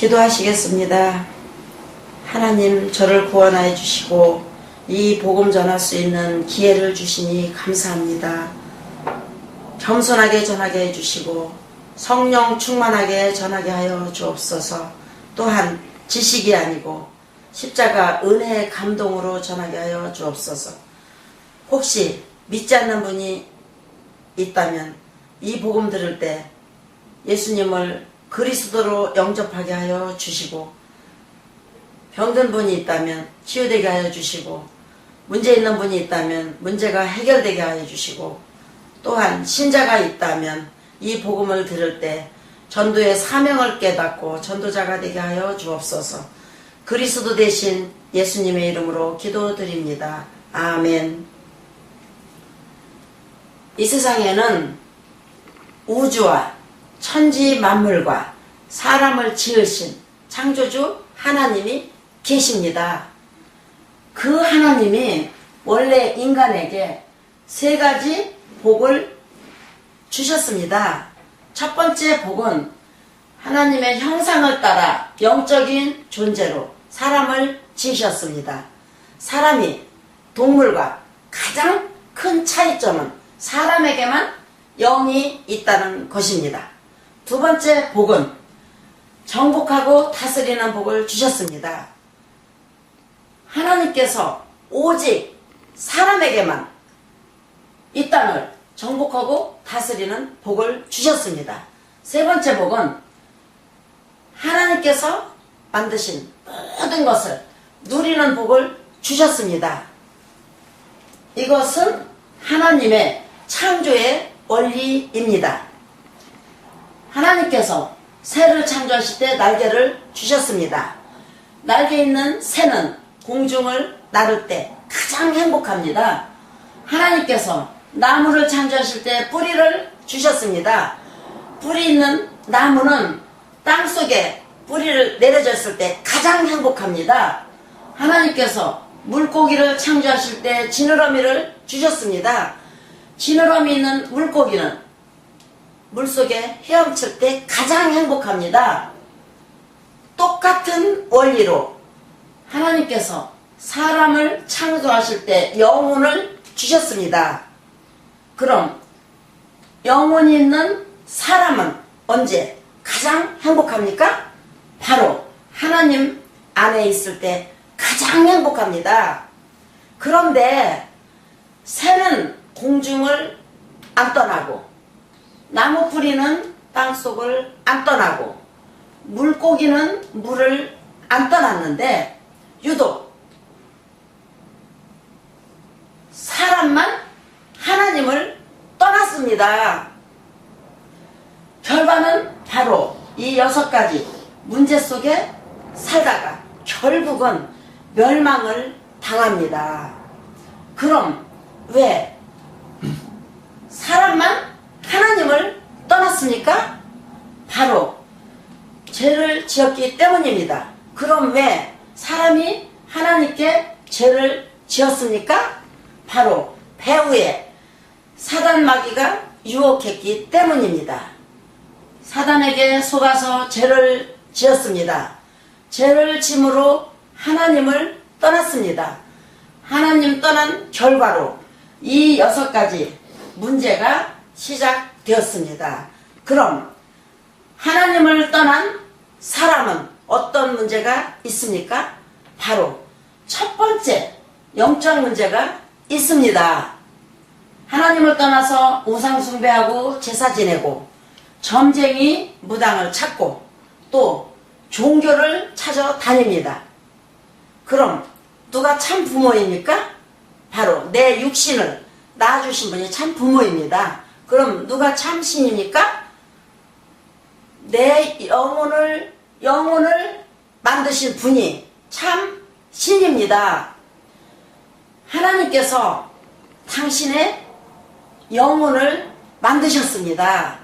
기도하시겠습니다. 하나님, 저를 구원하여 주시고 이 복음 전할 수 있는 기회를 주시니 감사합니다. 겸손하게 전하게 해주시고 성령 충만하게 전하게 하여 주옵소서. 또한 지식이 아니고 십자가 은혜의 감동으로 전하게 하여 주옵소서. 혹시 믿지 않는 분이 있다면 이 복음 들을 때 예수님을 그리스도로 영접하게 하여 주시고, 병든 분이 있다면 치유되게 하여 주시고, 문제 있는 분이 있다면 문제가 해결되게 하여 주시고, 또한 신자가 있다면 이 복음을 들을 때 전도의 사명을 깨닫고 전도자가 되게 하여 주옵소서. 그리스도 대신 예수님의 이름으로 기도드립니다. 아멘. 이 세상에는 우주와 천지 만물과 사람을 지으신 창조주 하나님이 계십니다. 그 하나님이 원래 인간에게 세 가지 복을 주셨습니다. 첫 번째 복은 하나님의 형상을 따라 영적인 존재로 사람을 지으셨습니다. 사람이 동물과 가장 큰 차이점은 사람에게만 영이 있다는 것입니다. 두 번째 복은 정복하고 다스리는 복을 주셨습니다. 하나님께서 오직 사람에게만 이 땅을 정복하고 다스리는 복을 주셨습니다. 세 번째 복은 하나님께서 만드신 모든 것을 누리는 복을 주셨습니다. 이것은 하나님의 창조의 원리입니다. 하나님께서 새를 창조하실 때 날개를 주셨습니다. 날개 있는 새는 공중을 나를 때 가장 행복합니다. 하나님께서 나무를 창조하실 때 뿌리를 주셨습니다. 뿌리 있는 나무는 땅속에 뿌리를 내려줬을 때 가장 행복합니다. 하나님께서 물고기를 창조하실 때 지느러미를 주셨습니다. 지느러미 있는 물고기는 물속에 헤엄칠 때 가장 행복합니다. 똑같은 원리로 하나님께서 사람을 창조하실 때 영혼을 주셨습니다. 그럼 영혼이 있는 사람은 언제 가장 행복합니까? 바로 하나님 안에 있을 때 가장 행복합니다. 그런데 새는 공중을 안 떠나고, 나무 뿌리는 땅속을 안 떠나고, 물고기는 물을 안 떠났는데 유독 사람만 하나님을 떠났습니다. 결과는 바로 이 6가지 문제 속에 살다가 결국은 멸망을 당합니다. 그럼 왜 사람만 하나님을 떠났습니까? 바로 죄를 지었기 때문입니다. 그럼 왜 사람이 하나님께 죄를 지었습니까? 바로 배후에 사단 마귀가 유혹했기 때문입니다. 사단에게 속아서 죄를 지었습니다. 죄를 짐으로 하나님을 떠났습니다. 하나님 떠난 결과로 이 6가지 문제가 시작되었습니다. 그럼 하나님을 떠난 사람은 어떤 문제가 있습니까? 바로 첫 번째 영적 문제가 있습니다. 하나님을 떠나서 우상 숭배하고 제사 지내고 점쟁이 무당을 찾고 또 종교를 찾아다닙니다. 그럼 누가 참 부모입니까? 바로 내 육신을 낳아주신 분이 참 부모입니다. 그럼 누가 참 신입니까? 내 영혼을 만드신 분이 참 신입니다. 하나님께서 당신의 영혼을 만드셨습니다.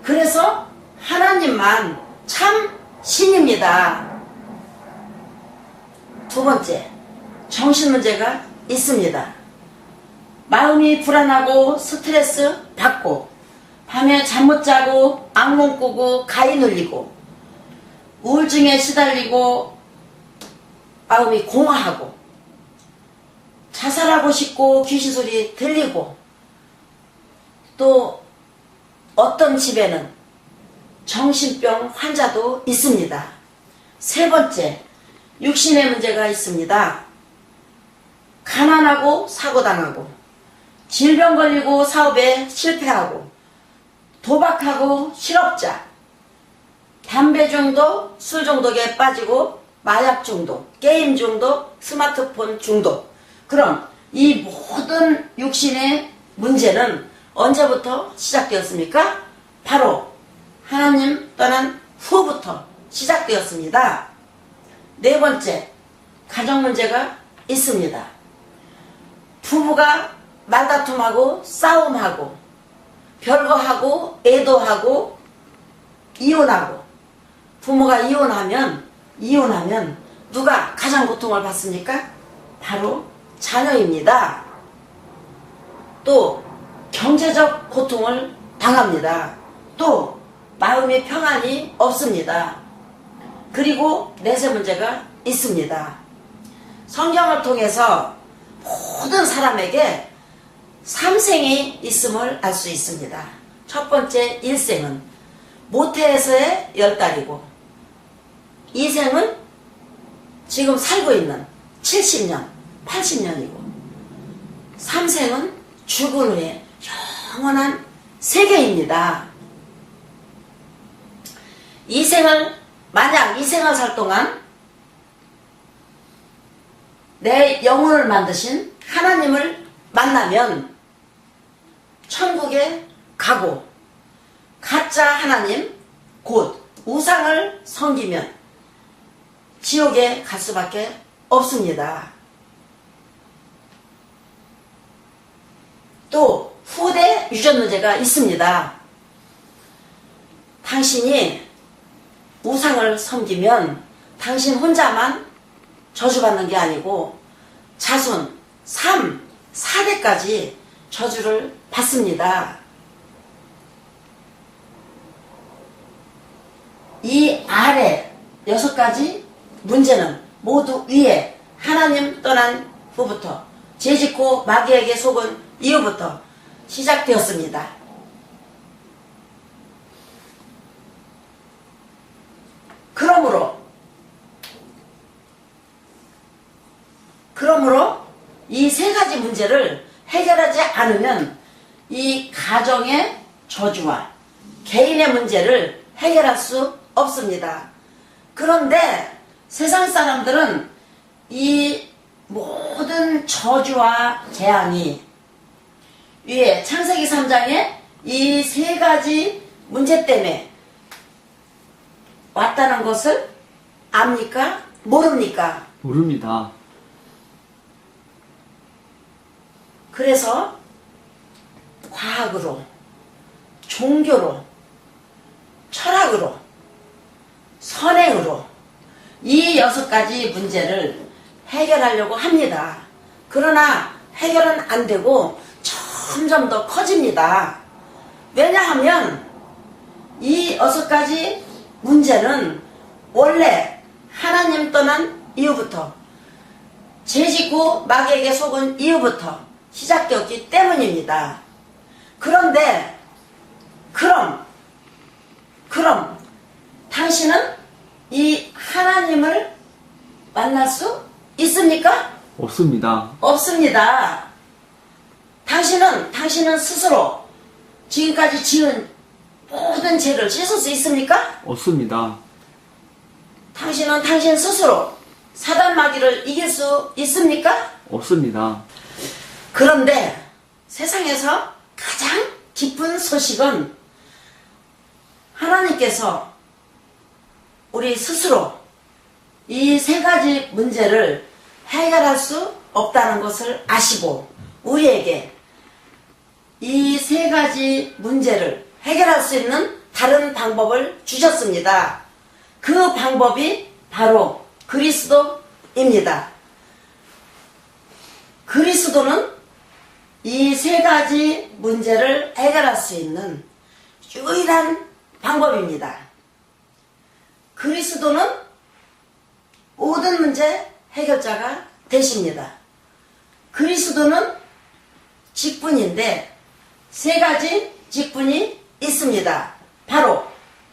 그래서 하나님만 참 신입니다. 두 번째, 정신 문제가 있습니다. 마음이 불안하고 스트레스 받고 밤에 잠 못 자고 악몽 꾸고 가위 눌리고 우울증에 시달리고 마음이 공허하고 자살하고 싶고 귀신 소리 들리고 또 어떤 집에는 정신병 환자도 있습니다. 세 번째, 육신의 문제가 있습니다. 가난하고 사고당하고 질병 걸리고 사업에 실패하고 도박하고 실업자, 담배 중독, 술 중독에 빠지고 마약 중독, 게임 중독, 스마트폰 중독. 그럼 이 모든 육신의 문제는 언제부터 시작되었습니까? 바로 하나님 떠난 후부터 시작되었습니다. 네 번째, 가정 문제가 있습니다. 부부가 말다툼하고 싸움하고 별거하고 애도하고 이혼하고 부모가 이혼하면 누가 가장 고통을 받습니까? 바로 자녀입니다. 또 경제적 고통을 당합니다. 또 마음의 평안이 없습니다. 그리고 내세 문제가 있습니다. 성경을 통해서 모든 사람에게 삼생이 있음을 알 수 있습니다. 첫 번째 일생은 모태에서의 10달이고, 이생은 지금 살고 있는 70년, 80년이고, 삼생은 죽은 후에 영원한 세계입니다. 만약 이생을 살 동안 내 영혼을 만드신 하나님을 만나면 천국에 가고, 가짜 하나님 곧 우상을 섬기면 지옥에 갈 수밖에 없습니다. 또 후대 유전 문제가 있습니다. 당신이 우상을 섬기면 당신 혼자만 저주받는 게 아니고 자손 3, 4대까지 저주를 받습니다. 이 아래 6가지 문제는 모두 위에 하나님 떠난 후부터 죄짓고 마귀에게 속은 이후부터 시작되었습니다. 그러므로 이 3가지 문제를 해결하지 않으면 이 가정의 저주와 개인의 문제를 해결할 수 없습니다. 그런데 세상 사람들은 이 모든 저주와 재앙이 위에 창세기 3장에 이 3가지 문제 때문에 왔다는 것을 압니까? 모릅니까? 모릅니다. 그래서 과학으로, 종교로, 철학으로, 선행으로 이 6가지 문제를 해결하려고 합니다. 그러나 해결은 안 되고 점점 더 커집니다. 왜냐하면 이 6가지 문제는 원래 하나님 떠난 이후부터 죄짓고 마귀에게 속은 이후부터 시작되었기 때문입니다. 그런데 그럼 당신은 이 하나님을 만날 수 있습니까? 없습니다. 없습니다. 당신은 스스로 지금까지 지은 모든 죄를 씻을 수 있습니까? 없습니다. 당신은 당신 스스로 사단 마귀를 이길 수 있습니까? 없습니다. 그런데 세상에서 가장 기쁜 소식은 하나님께서 우리 스스로 이 3가지 문제를 해결할 수 없다는 것을 아시고 우리에게 이 3가지 문제를 해결할 수 있는 다른 방법을 주셨습니다. 그 방법이 바로 그리스도입니다. 그리스도는 이 3가지 문제를 해결할 수 있는 유일한 방법입니다. 그리스도는 모든 문제 해결자가 되십니다. 그리스도는 직분인데 세 가지 직분이 있습니다. 바로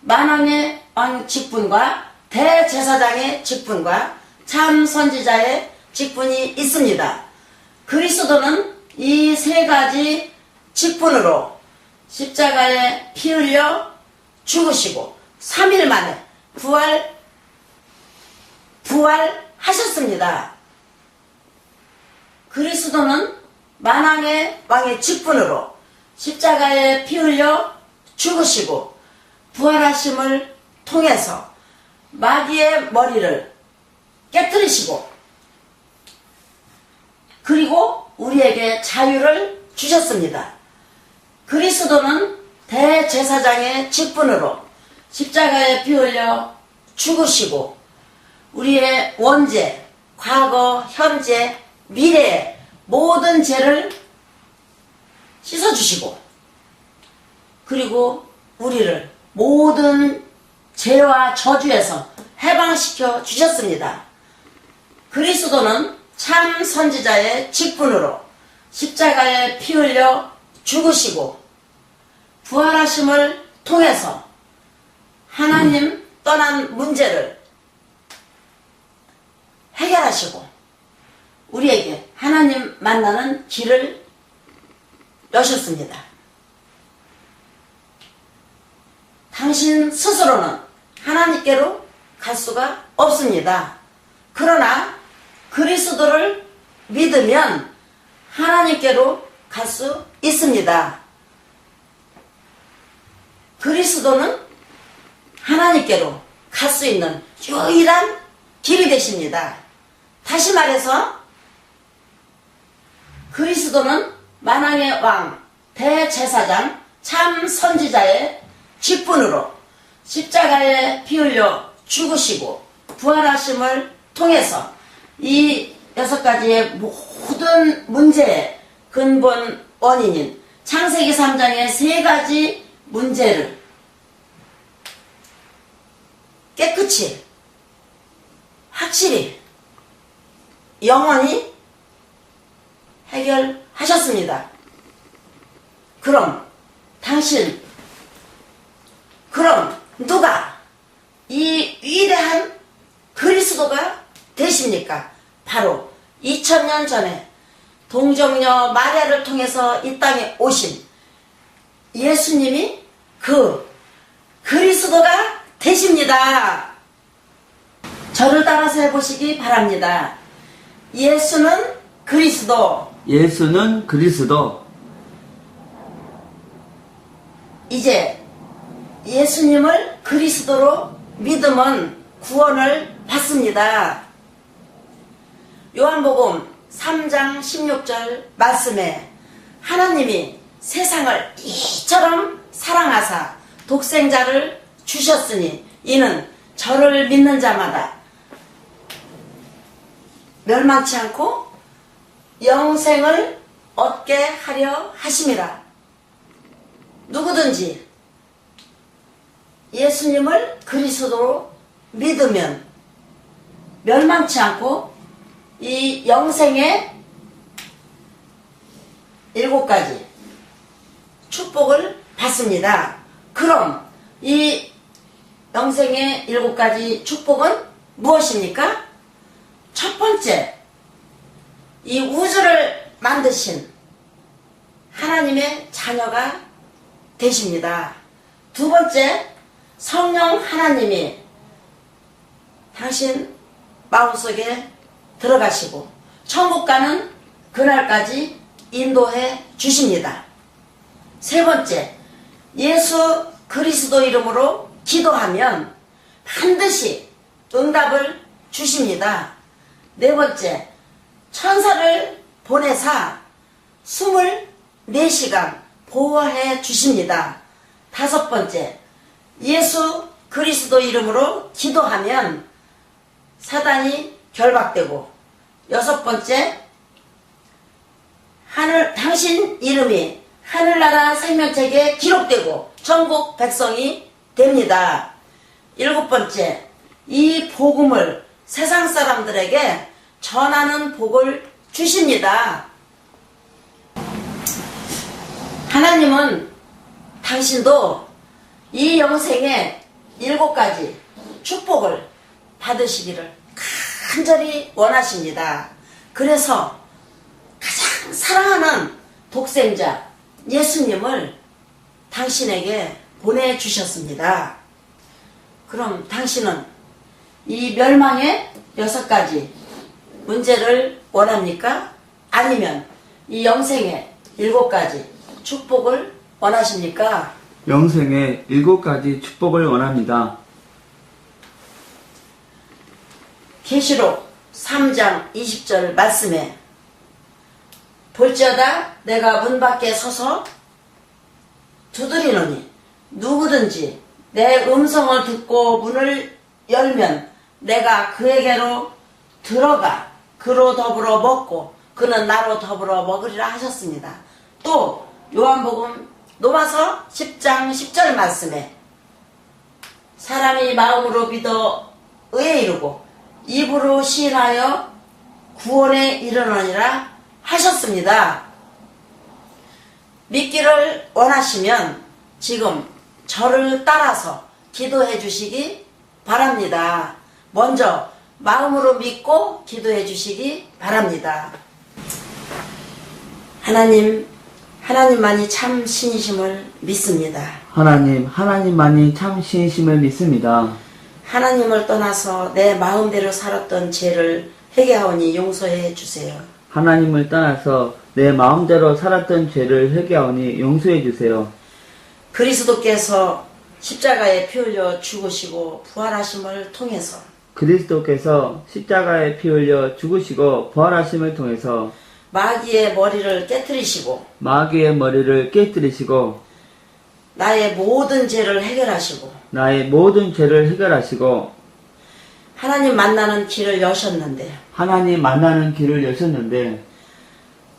만왕의 왕 직분과 대제사장의 직분과 참 선지자의 직분이 있습니다. 그리스도는 이 세 가지 직분으로 십자가에 피 흘려 죽으시고 3일 만에 부활하셨습니다. 그리스도는 만왕의 왕의 직분으로 십자가에 피 흘려 죽으시고 부활하심을 통해서 마귀의 머리를 깨뜨리시고 그리고 우리에게 자유를 주셨습니다. 그리스도는 대제사장의 직분으로 십자가에 피 흘려 죽으시고 우리의 원죄, 과거, 현재, 미래의 모든 죄를 씻어주시고 그리고 우리를 모든 죄와 저주에서 해방시켜 주셨습니다. 그리스도는 참 선지자의 직분으로 십자가에 피 흘려 죽으시고 부활하심을 통해서 하나님 떠난 문제를 해결하시고 우리에게 하나님 만나는 길을 여셨습니다. 당신 스스로는 하나님께로 갈 수가 없습니다. 그러나 그리스도를 믿으면 하나님께로 갈 수 있습니다. 그리스도는 하나님께로 갈 수 있는 유일한 길이 되십니다. 다시 말해서 그리스도는 만왕의 왕, 대제사장, 참 선지자의 직분으로 십자가에 피 흘려 죽으시고 부활하심을 통해서 이 6가지의 모든 문제의 근본 원인인 창세기 3장의 3가지 문제를 깨끗이 확실히 영원히 해결하셨습니다. 그럼 누가 이 위대한 그리스도가 되십니까? 바로 2000년 전에 동정녀 마리아를 통해서 이 땅에 오신 예수님이 그 그리스도가 되십니다. 저를 따라서 해보시기 바랍니다. 예수는 그리스도. 예수는 그리스도. 이제 예수님을 그리스도로 믿으면 구원을 받습니다. 요한복음 3장 16절 말씀에 하나님이 세상을 이처럼 사랑하사 독생자를 주셨으니 이는 저를 믿는 자마다 멸망치 않고 영생을 얻게 하려 하심이라. 누구든지 예수님을 그리스도로 믿으면 멸망치 않고 이 영생의 7가지 축복을 받습니다. 그럼 이 영생의 7가지 축복은 무엇입니까? 첫 번째, 이 우주를 만드신 하나님의 자녀가 되십니다. 두 번째, 성령 하나님이 당신 마음속에 들어가시고 천국 가는 그날까지 인도해 주십니다. 세 번째, 예수 그리스도 이름으로 기도하면 반드시 응답을 주십니다. 네 번째, 천사를 보내사 24시간 보호해 주십니다. 다섯 번째, 예수 그리스도 이름으로 기도하면 사단이 결박되고, 여섯 번째, 당신 이름이 하늘나라 생명책에 기록되고 천국 백성이 됩니다. 일곱 번째, 이 복음을 세상 사람들에게 전하는 복을 주십니다. 하나님은 당신도 이 영생에 7가지 축복을 받으시기를 간절히 원하십니다. 그래서 가장 사랑하는 독생자 예수님을 당신에게 보내주셨습니다. 그럼 당신은 이 멸망의 6가지 문제를 원합니까? 아니면 이 영생의 7가지 축복을 원하십니까? 영생의 7가지 축복을 원합니다. 계시록 3장 20절 말씀에 볼지어다 내가 문 밖에 서서 두드리노니 누구든지 내 음성을 듣고 문을 열면 내가 그에게로 들어가 그로 더불어 먹고 그는 나로 더불어 먹으리라 하셨습니다. 또 요한복음 로마서 10장 10절 말씀에 사람이 마음으로 믿어 의에 이르고 입으로 시인하여 구원에 이르느니라 하셨습니다. 믿기를 원하시면 지금 저를 따라서 기도해 주시기 바랍니다. 먼저 마음으로 믿고 기도해 주시기 바랍니다. 하나님만이 참 신이심을 믿습니다. 하나님만이 참 신이심을 믿습니다. 하나님을 떠나서 내 마음대로 살았던 죄를 회개하오니 용서해 주세요. 하나님을 떠나서 내 마음대로 살았던 죄를 회개하오니 용서해 주세요. 그리스도께서 십자가에 피 흘려 죽으시고 부활하심을 통해서 그리스도께서 십자가에 피 흘려 죽으시고 부활하심을 통해서 마귀의 머리를 깨뜨리시고 마귀의 머리를 깨뜨리시고 나의 모든 죄를 해결하시고 나의 모든 죄를 해결하시고 하나님 만나는 길을 여셨는데 하나님 만나는 길을 여셨는데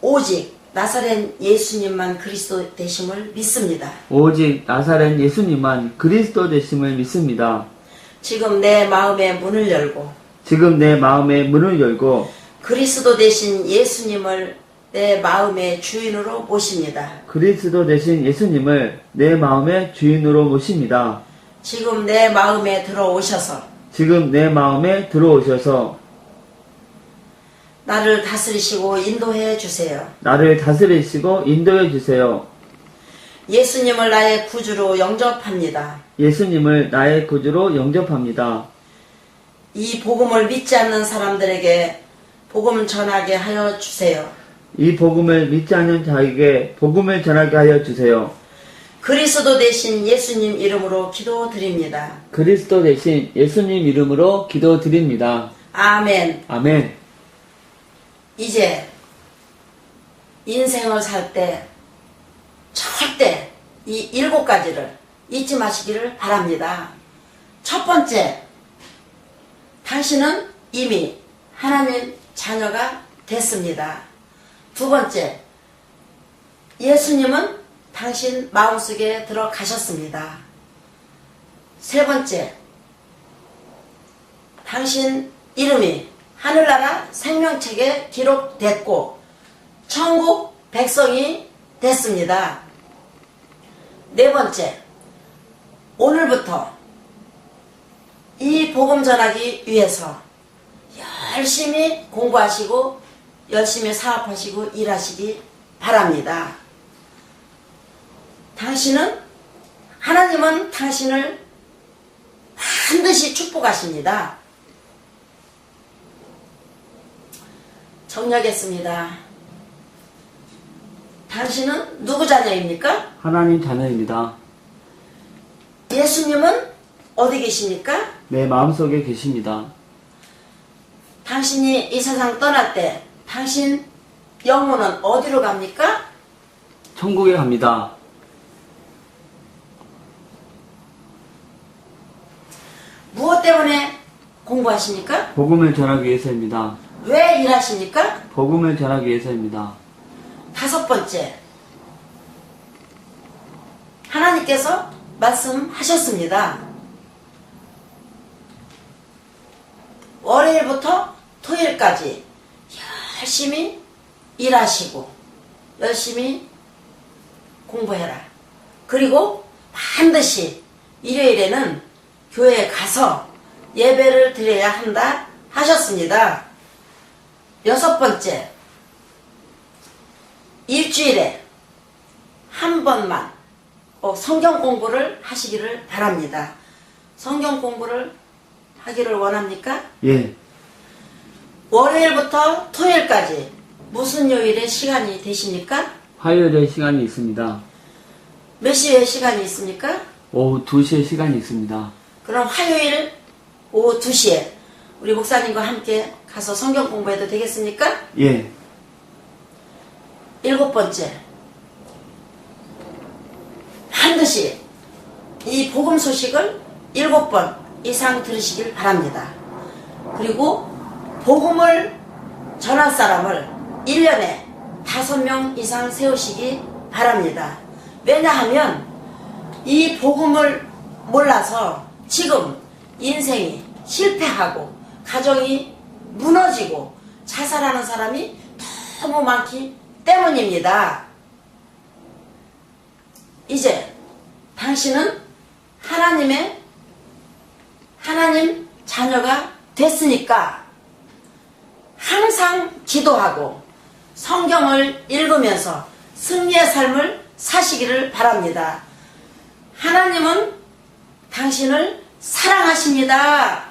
오직 나사렛 예수님만 그리스도 되심을 믿습니다. 오직 나사렛 예수님만 그리스도 되심을 믿습니다. 지금 내 마음의 문을 열고 지금 내 마음의 문을 열고 그리스도 되신 예수님을 내 마음의 주인으로 모십니다. 그리스도 되신 예수님을 내 마음의 주인으로 모십니다. 지금 내 마음에 들어오셔서 지금 내 마음에 들어오셔서 나를 다스리시고 인도해 주세요. 나를 다스리시고 인도해 주세요. 예수님을 나의 구주로 영접합니다. 예수님을 나의 구주로 영접합니다. 이 복음을 믿지 않는 사람들에게 복음 전하게 하여 주세요. 이 복음을 믿지 않는 자에게 복음을 전하게 하여 주세요. 그리스도 대신 예수님 이름으로 기도드립니다. 그리스도 대신 예수님 이름으로 기도드립니다. 아멘. 아멘. 이제 인생을 살 때 절대 이 7가지를 잊지 마시기를 바랍니다. 첫 번째, 당신은 이미 하나님 자녀가 됐습니다. 두 번째, 예수님은 당신 마음속에 들어가셨습니다. 세 번째, 당신 이름이 하늘나라 생명책에 기록됐고 천국 백성이 됐습니다. 네 번째, 오늘부터 이 복음 전하기 위해서 열심히 공부하시고 열심히 사업하시고 일하시기 바랍니다. 하나님은 당신을 반드시 축복하십니다. 정리하겠습니다. 당신은 누구 자녀입니까? 하나님 자녀입니다. 예수님은 어디 계십니까? 내 마음속에 계십니다. 당신이 이 세상 떠날 때 당신 영혼은 어디로 갑니까? 천국에 갑니다. 무엇 때문에 공부하십니까? 복음을 전하기 위해서입니다. 왜 일하십니까? 복음을 전하기 위해서입니다. 다섯 번째, 하나님께서 말씀하셨습니다. 월요일부터 토요일까지 열심히 일하시고 열심히 공부해라. 그리고 반드시 일요일에는 교회에 가서 예배를 드려야 한다 하셨습니다. 6번째, 일주일에 한 번만 꼭 성경 공부를 하시기를 바랍니다. 성경 공부를 하기를 원합니까? 예. 월요일부터 토요일까지 무슨 요일에 시간이 되십니까? 화요일에 시간이 있습니다. 몇 시에 시간이 있습니까? 오후 2시에 시간이 있습니다. 그럼 화요일 오후 2시에 우리 목사님과 함께 가서 성경 공부해도 되겠습니까? 예. 7번째, 반드시 이 복음 소식을 7번 이상 들으시길 바랍니다. 그리고 복음을 전할 사람을 1년에 5명 이상 세우시기 바랍니다. 왜냐하면 이 복음을 몰라서 지금 인생이 실패하고 가정이 무너지고 자살하는 사람이 너무 많기 때문입니다. 이제 당신은 하나님 자녀가 됐으니까 항상 기도하고 성경을 읽으면서 승리의 삶을 사시기를 바랍니다. 하나님은 당신을 사랑하십니다.